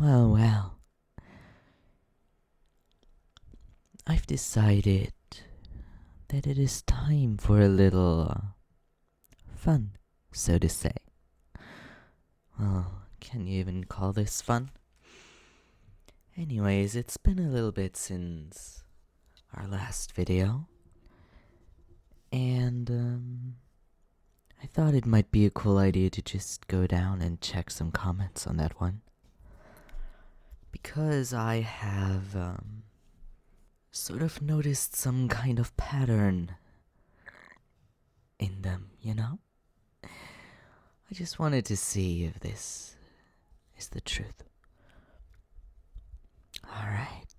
Well, I've decided that it is time for a little fun, so to say. Well, can you even call this fun? Anyways, it's been a little bit since our last video, and I thought it might be a cool idea to just go down and check some comments on that one. Because I have sort of noticed some kind of pattern in them, you know? I just wanted to see if this is the truth. Alright.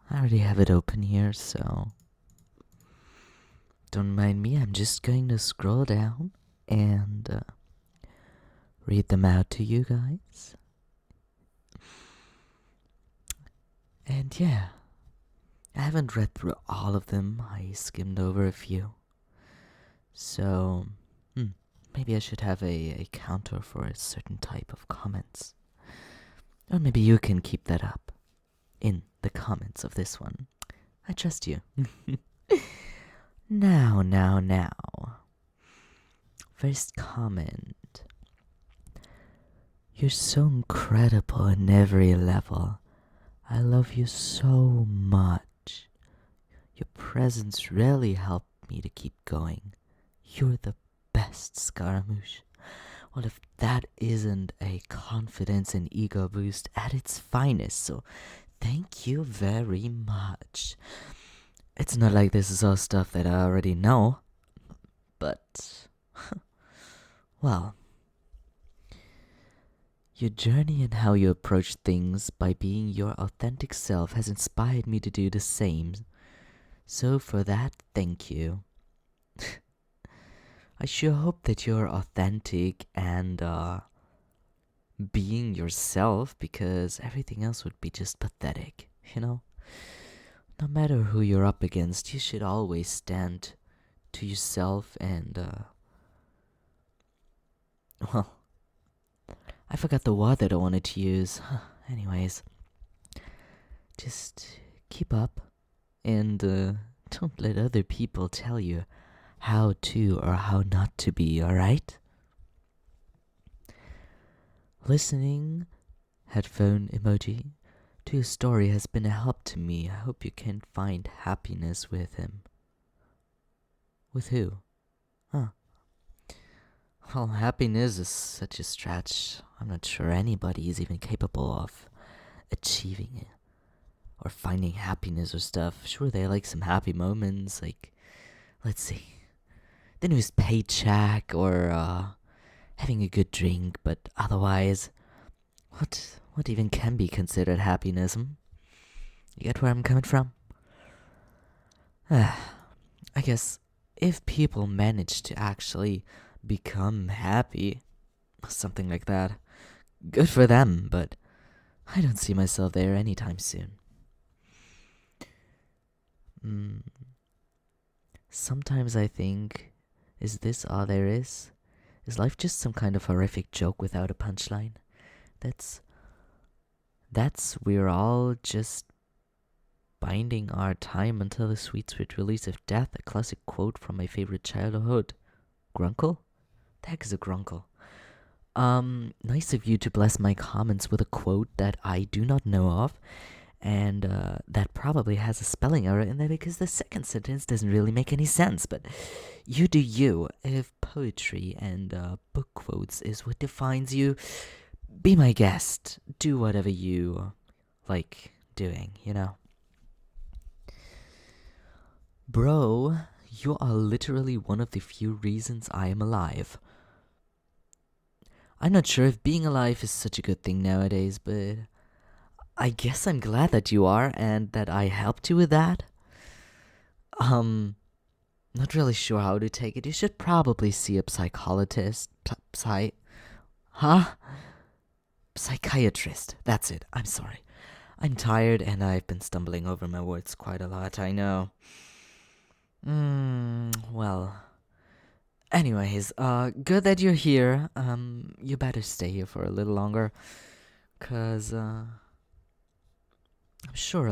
I already have it open here, so don't mind me. I'm just going to scroll down and read them out to you guys. And yeah, I haven't read through all of them. I skimmed over a few. So, maybe I should have a counter for a certain type of comments. Or maybe you can keep that up in the comments of this one. I trust you. Now. First comment. You're so incredible in every level. I love you so much. Your presence really helped me to keep going. You're the best, Scaramouche. Well, if that isn't a confidence and ego boost at its finest, so thank you very much. It's not like this is all stuff that I already know, but, well, your journey and how you approach things by being your authentic self has inspired me to do the same. So for that, thank you. I sure hope that you're authentic and being yourself, because everything else would be just pathetic, you know? No matter who you're up against, you should always stand to yourself and, well, I forgot the word that I wanted to use. Anyways, just keep up and don't let other people tell you how to or how not to be, alright? Listening, headphone emoji, to your story has been a help to me. I hope you can find happiness with him. With who? Huh. Well, happiness is such a stretch. I'm not sure anybody is even capable of achieving it or finding happiness or stuff. Sure, they like some happy moments, like, let's see, the newest paycheck or having a good drink, but otherwise, what even can be considered happiness? You get where I'm coming from? I guess if people manage to actually become happy, something like that, good for them, but I don't see myself there anytime soon. Sometimes I think, is this all there is? Is life just some kind of horrific joke without a punchline? That's we're all just biding our time until the sweet release of death, a classic quote from my favorite childhood. Grunkle? The heck is a grunkle? Nice of you to bless my comments with a quote that I do not know of, and that probably has a spelling error in there because the second sentence doesn't really make any sense, but you do you. If poetry and book quotes is what defines you, be my guest. Do whatever you like doing, you know? Bro, you are literally one of the few reasons I am alive. I'm not sure if being alive is such a good thing nowadays, but I guess I'm glad that you are and that I helped you with that. Not really sure how to take it. You should probably see a psychologist. Psychiatrist. That's it. I'm sorry. I'm tired and I've been stumbling over my words quite a lot, I know. Well. Anyways, good that you're here. You better stay here for a little longer. 'Cause, I'm sure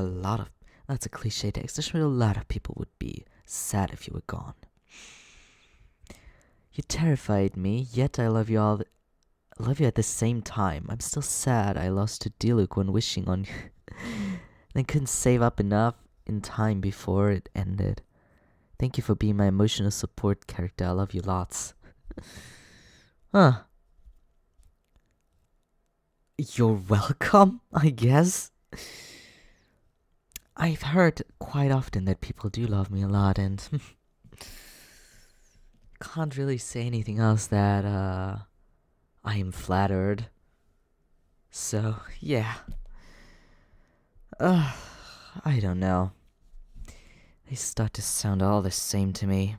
that's a cliche text. I'm sure a lot of people would be sad if you were gone. You terrified me, yet I love you I love you at the same time. I'm still sad I lost to Diluc when wishing on you. And couldn't save up enough in time before it ended. Thank you for being my emotional support character. I love you lots. Huh. You're welcome, I guess. I've heard quite often that people do love me a lot, and can't really say anything else that I am flattered. So, yeah. I don't know. They start to sound all the same to me.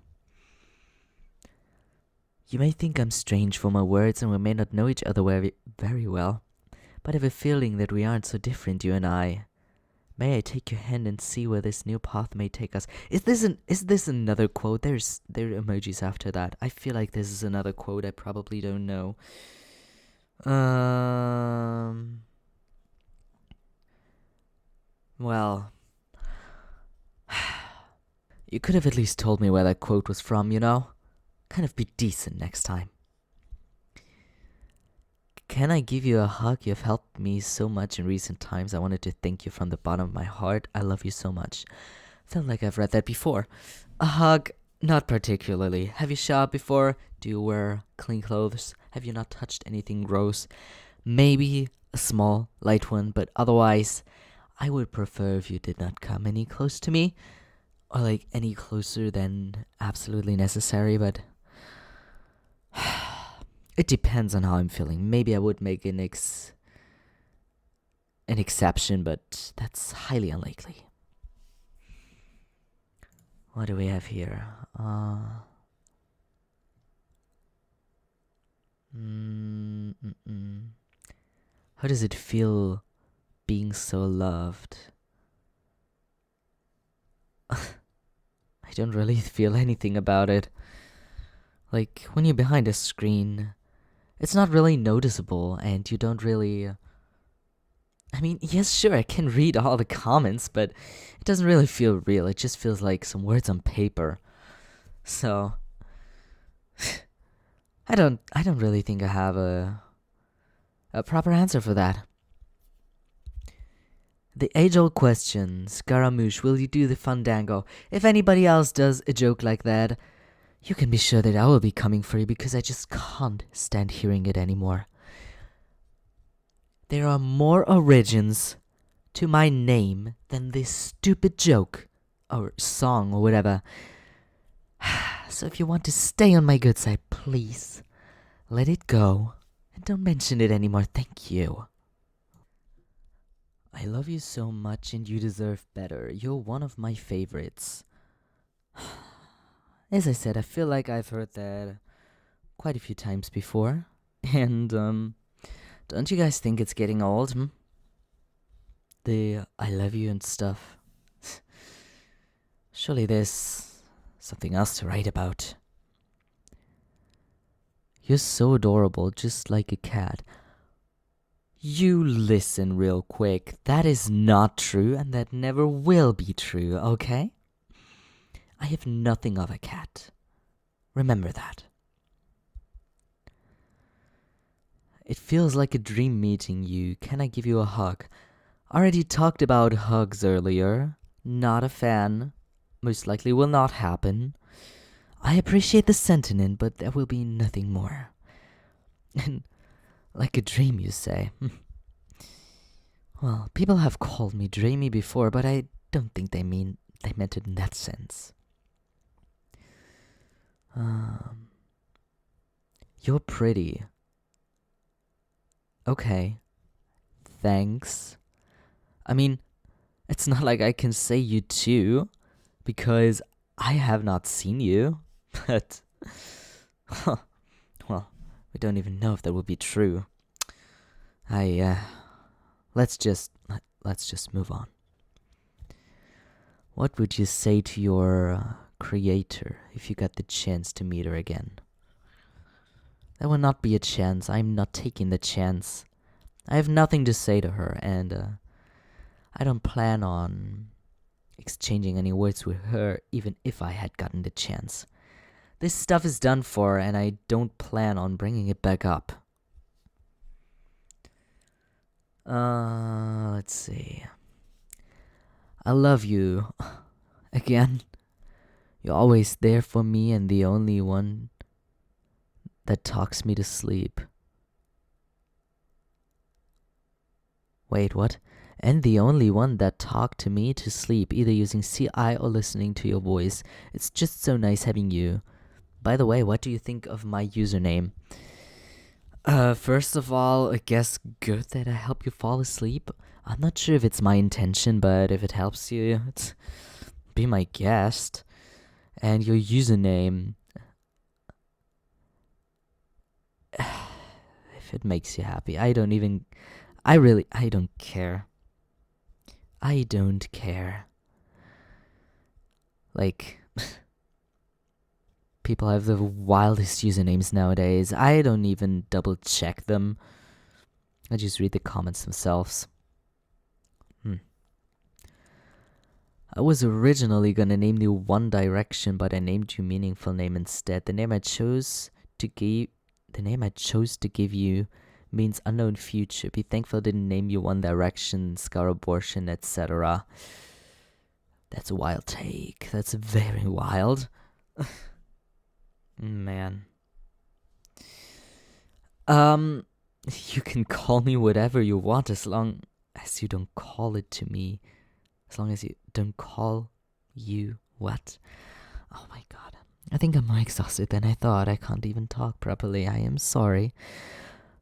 You may think I'm strange for my words, and we may not know each other very well, but I have a feeling that we aren't so different, you and I. May I take your hand and see where this new path may take us? Is this another quote? There are emojis after that. I feel like this is another quote. I probably don't know. Well, you could have at least told me where that quote was from, you know? Kind of be decent next time. Can I give you a hug? You've helped me so much in recent times. I wanted to thank you from the bottom of my heart. I love you so much. Felt like I've read that before. A hug? Not particularly. Have you showered before? Do you wear clean clothes? Have you not touched anything gross? Maybe a small, light one, but otherwise, I would prefer if you did not come any close to me. Or like any closer than absolutely necessary, but it depends on how I'm feeling. Maybe I would make an exception, but that's highly unlikely. What do we have here? How does it feel being so loved? I don't really feel anything about it. Like, when you're behind a screen, it's not really noticeable, and you don't really. I mean, yes, sure, I can read all the comments, but it doesn't really feel real. It just feels like some words on paper. So, I don't really think I have a proper answer for that. The age-old question, Scaramouche, will you do the fandango? If anybody else does a joke like that, you can be sure that I will be coming for you because I just can't stand hearing it anymore. There are more origins to my name than this stupid joke or song or whatever. So if you want to stay on my good side, please let it go and don't mention it anymore. Thank you. I love you so much and you deserve better. You're one of my favorites. As I said, I feel like I've heard that quite a few times before. And, don't you guys think it's getting old, The I love you and stuff. Surely there's something else to write about. You're so adorable, just like a cat. You listen real quick. That is not true, and that never will be true, okay? I have nothing of a cat. Remember that. It feels like a dream meeting you. Can I give you a hug? Already talked about hugs earlier. Not a fan. Most likely will not happen. I appreciate the sentiment, but there will be nothing more. And like a dream, you say? Well, people have called me dreamy before, but I don't think they meant it in that sense. You're pretty. Okay. Thanks. I mean, it's not like I can say you too, because I have not seen you, but. Well, we don't even know if that would be true. Let's just move on. What would you say to your creator if you got the chance to meet her again? That will not be a chance. I'm not taking the chance. I have nothing to say to her, and I don't plan on exchanging any words with her, even if I had gotten the chance. This stuff is done for, and I don't plan on bringing it back up. Let's see. I love you. Again. You're always there for me and the only one that talks me to sleep. Wait, what? And the only one that talked to me to sleep, either using CI or listening to your voice. It's just so nice having you. By the way, what do you think of my username? First of all, I guess good that I help you fall asleep. I'm not sure if it's my intention, but if it helps you, be my guest. And your username, if it makes you happy, I don't care. I don't care. Like, people have the wildest usernames nowadays. I don't even double check them. I just read the comments themselves. I was originally gonna name you One Direction, but I named you Meaningful Name instead. The name I chose to give you means unknown future. Be thankful I didn't name you One Direction, Scaramouche, etc. That's a wild take. That's very wild. Man. You can call me whatever you want as long as you don't call it to me. As long as you don't call you what? Oh my god. I think I'm more exhausted than I thought. I can't even talk properly. I am sorry.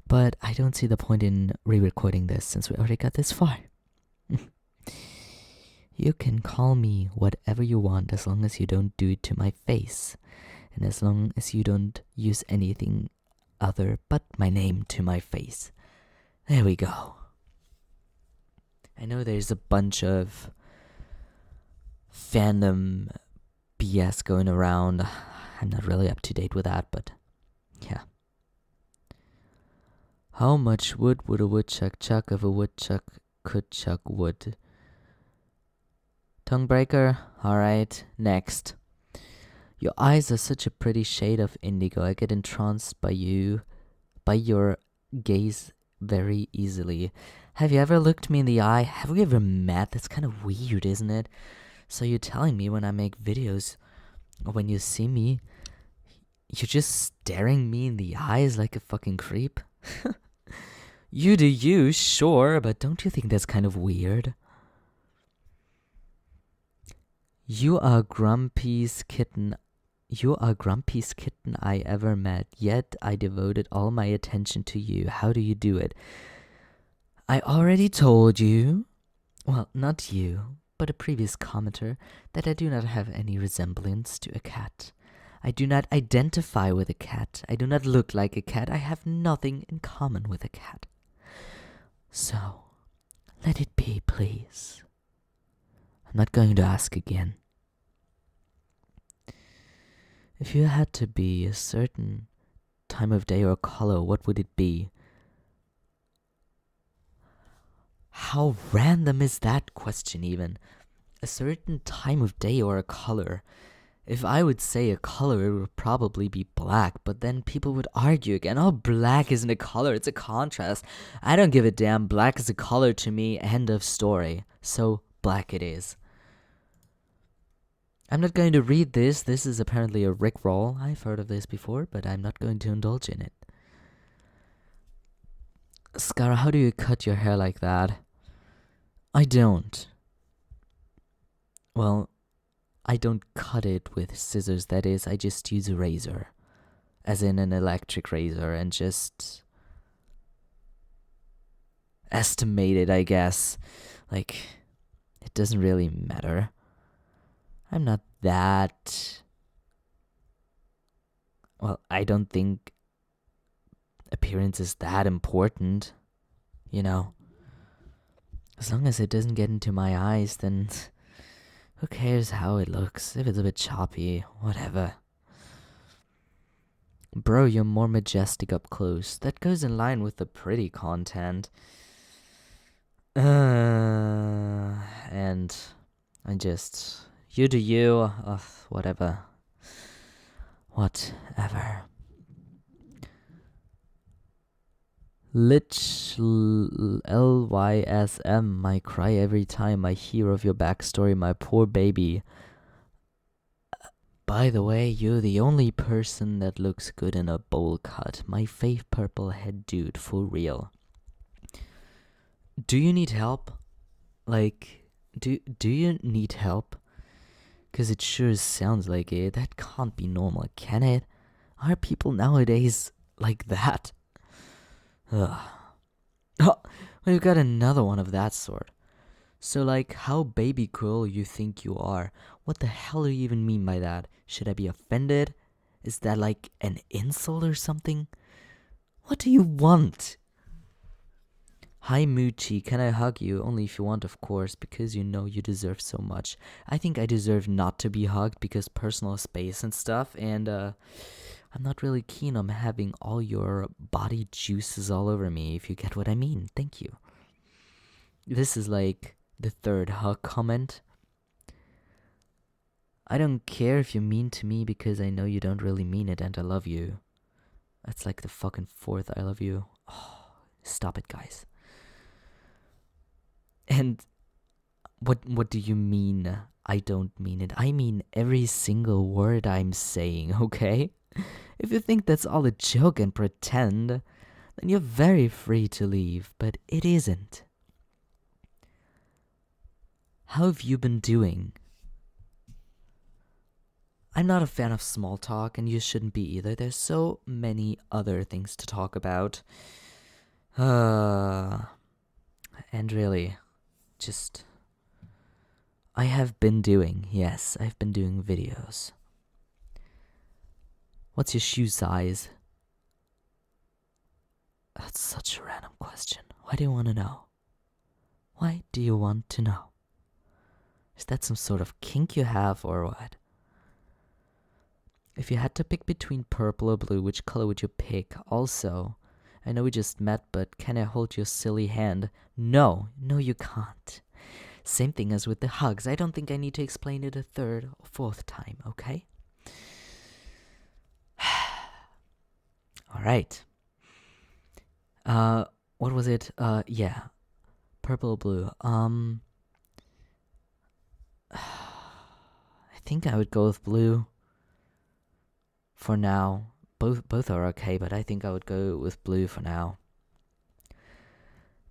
But I don't see the point in re-recording this since we already got this far. You can call me whatever you want as long as you don't do it to my face. And as long as you don't use anything other but my name to my face. There we go. I know there's a bunch of fandom BS going around. I'm not really up to date with that, but yeah. How much wood would a woodchuck chuck if a woodchuck could chuck wood? Tongue breaker? Alright, next. Your eyes are such a pretty shade of indigo. I get entranced by your gaze very easily. Have you ever looked me in the eye? Have we ever met? That's kind of weird, isn't it? So you're telling me when I make videos, or when you see me, you're just staring me in the eyes like a fucking creep? You do you, sure, but don't you think that's kind of weird? You are grumpiest kitten I ever met, yet I devoted all my attention to you. How do you do it? I already told you, well, not you, but a previous commenter, that I do not have any resemblance to a cat. I do not identify with a cat. I do not look like a cat. I have nothing in common with a cat. So, let it be, please. I'm not going to ask again. If you had to be a certain time of day or color, what would it be? How random is that question even? A certain time of day or a color? If I would say a color, it would probably be black, but then people would argue again, oh, black isn't a color, it's a contrast. I don't give a damn, black is a color to me, end of story. So, black it is. I'm not going to read this. This is apparently a Rickroll. I've heard of this before, but I'm not going to indulge in it. Scara, how do you cut your hair like that? I don't. Well, I don't cut it with scissors, that is, I just use a razor. As in an electric razor, and just estimate it, I guess. Like, it doesn't really matter. I'm not that... Well, I don't think appearance is that important, you know. As long as it doesn't get into my eyes, then who cares how it looks? If it's a bit choppy, whatever. Bro, you're more majestic up close. That goes in line with the pretty content. And I just... You do you. Ugh, whatever. Whatever. LYSM. I cry every time I hear of your backstory, my poor baby. By the way, you're the only person that looks good in a bowl cut. My fave purple head dude, for real. Do you need help? Like, do you need help? 'Cause it sure sounds like it. That can't be normal, can it? Are people nowadays like that? Ugh. Oh, we've got another one of that sort. So, like, how baby cool you think you are? What the hell do you even mean by that? Should I be offended? Is that like an insult or something? What do you want? Hi Moochie, can I hug you? Only if you want, of course, because you know you deserve so much. I think I deserve not to be hugged because personal space and stuff, and I'm not really keen on having all your body juices all over me, if you get what I mean. Thank you. This is like the third hug comment. I don't care if you're mean to me because I know you don't really mean it and I love you. That's like the fucking fourth I love you. Oh, stop it, guys. And what do you mean I don't mean it? I mean every single word I'm saying, okay? If you think that's all a joke and pretend, then you're very free to leave, but it isn't. How have you been doing? I'm not a fan of small talk, and you shouldn't be either. There's so many other things to talk about. And really, just... I have been doing, yes, I've been doing videos. What's your shoe size? That's such a random question. Why do you want to know? Why do you want to know? Is that some sort of kink you have, or what? If you had to pick between purple or blue, which color would you pick? Also, I know we just met, but can I hold your silly hand? No, you can't. Same thing as with the hugs. I don't think I need to explain it a third or fourth time, okay? Alright. What was it? Yeah. Purple or blue. I think I would go with blue. For now. Both are okay, but I think I would go with blue for now.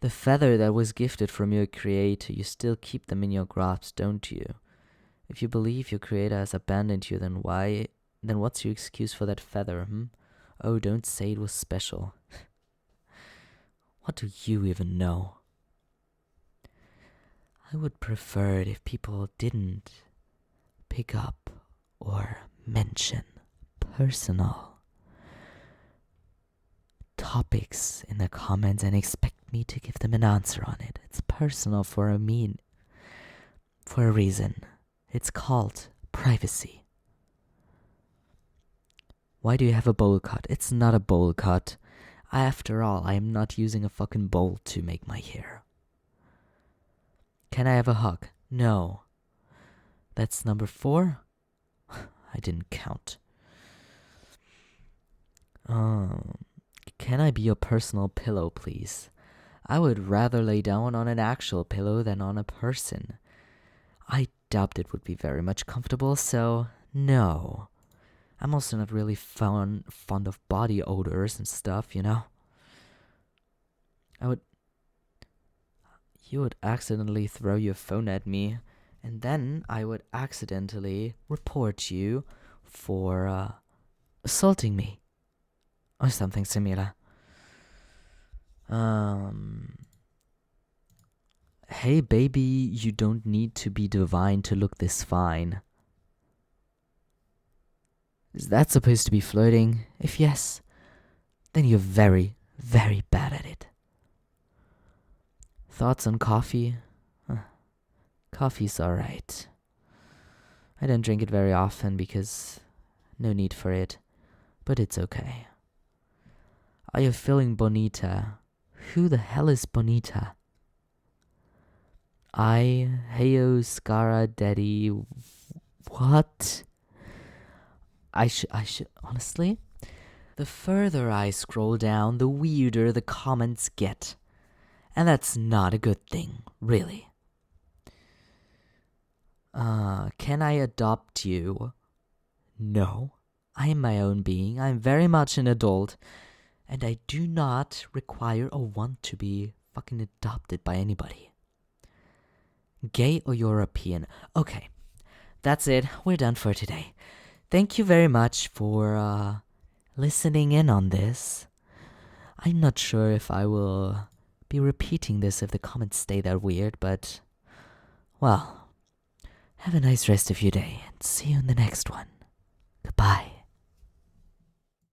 The feather that was gifted from your creator, you still keep them in your grasp, don't you? If you believe your creator has abandoned you, then what's your excuse for that feather, Oh, don't say it was special. What do you even know? I would prefer it if people didn't pick up or mention personal topics in the comments and expect me to give them an answer on it. It's personal for a reason. It's called privacy. Why do you have a bowl cut? It's not a bowl cut. After all, I am not using a fucking bowl to make my hair. Can I have a hug? No. That's number 4? I didn't count. Can I be your personal pillow, please? I would rather lay down on an actual pillow than on a person. I doubt it would be very much comfortable, so no. I'm also not really fond of body odors and stuff, you know? You would accidentally throw your phone at me, and then I would accidentally report you for assaulting me. Or something similar. Hey baby, you don't need to be divine to look this fine. Is that supposed to be flirting? If yes, then you're very, very bad at it. Thoughts on coffee? Coffee's alright. I don't drink it very often because no need for it. but it's okay. Are you feeling bonita? Who the hell is bonita? Heyo, Scara, Daddy. What? I should, honestly, the further I scroll down, the weirder the comments get. And that's not a good thing, really. Can I adopt you? No. I am my own being. I'm very much an adult. And I do not require or want to be fucking adopted by anybody. Gay or European? Okay. That's it. We're done for today. Thank you very much for, listening in on this. I'm not sure if I will be repeating this if the comments stay that weird, but, well, have a nice rest of your day and see you in the next one. Goodbye.